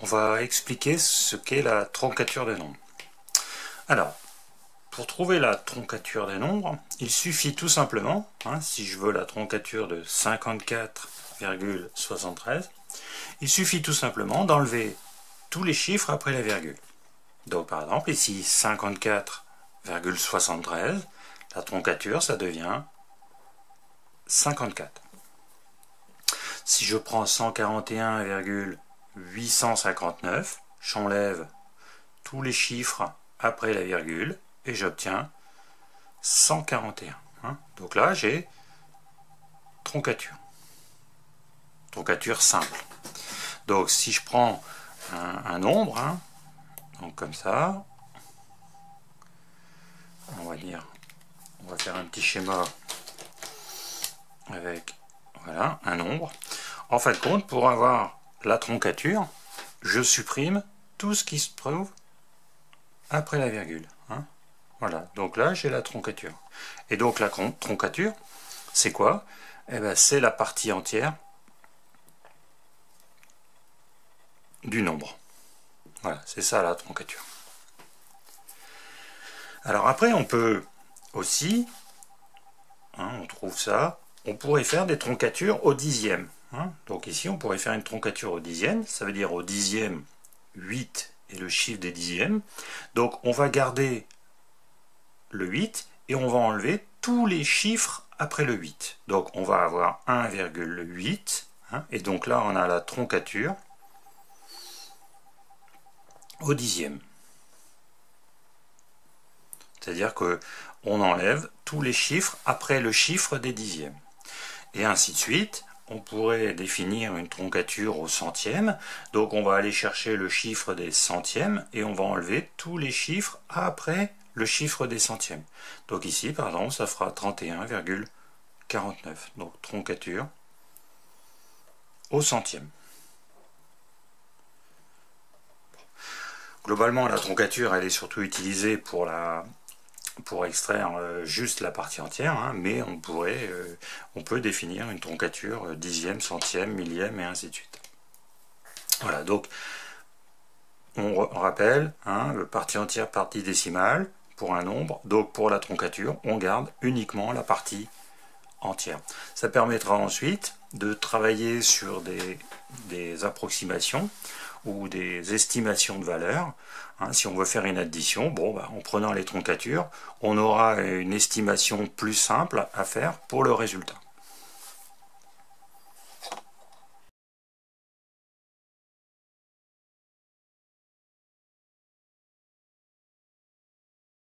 on va expliquer ce qu'est la troncature des nombres. Alors, pour trouver la troncature des nombres, il suffit tout simplement, si je veux la troncature de 54,73, il suffit tout simplement d'enlever tous les chiffres après la virgule. Donc par exemple, ici 54,73, la troncature, ça devient 54. Si je prends 141,859, j'enlève tous les chiffres après la virgule et j'obtiens 141. Donc là, j'ai troncature. Troncature simple. Donc si je prends un nombre, donc comme ça, on va faire un petit schéma avec voilà, un nombre. En fin de compte, pour avoir la troncature, je supprime tout ce qui se trouve après la virgule. Voilà, donc là j'ai la troncature. Et donc la troncature, c'est quoi? Eh bien, c'est la partie entière du nombre. Voilà, c'est ça la troncature. Alors après, on peut aussi, on trouve ça, on pourrait faire des troncatures au dixième. Donc ici, on pourrait faire une troncature au dixième, ça veut dire au dixième, 8 est le chiffre des dixièmes. Donc on va garder le 8 et on va enlever tous les chiffres après le 8. Donc on va avoir 1,8, et donc là on a la troncature au dixième. C'est-à-dire qu'on enlève tous les chiffres après le chiffre des dixièmes. Et ainsi de suite, on pourrait définir une troncature au centième. Donc on va aller chercher le chiffre des centièmes et on va enlever tous les chiffres après le chiffre des centièmes. Donc ici, par exemple, ça fera 31,49. Donc troncature au centième. Globalement, la troncature, elle est surtout utilisée pour extraire juste la partie entière, mais on peut définir une troncature dixième, centième, millième et ainsi de suite. Voilà, donc on rappelle, partie entière, partie décimale pour un nombre. Donc pour la troncature, on garde uniquement la partie entière. Ça permettra ensuite de travailler sur des approximations ou des estimations de valeurs. Si on veut faire une addition, en prenant les troncatures, on aura une estimation plus simple à faire pour le résultat.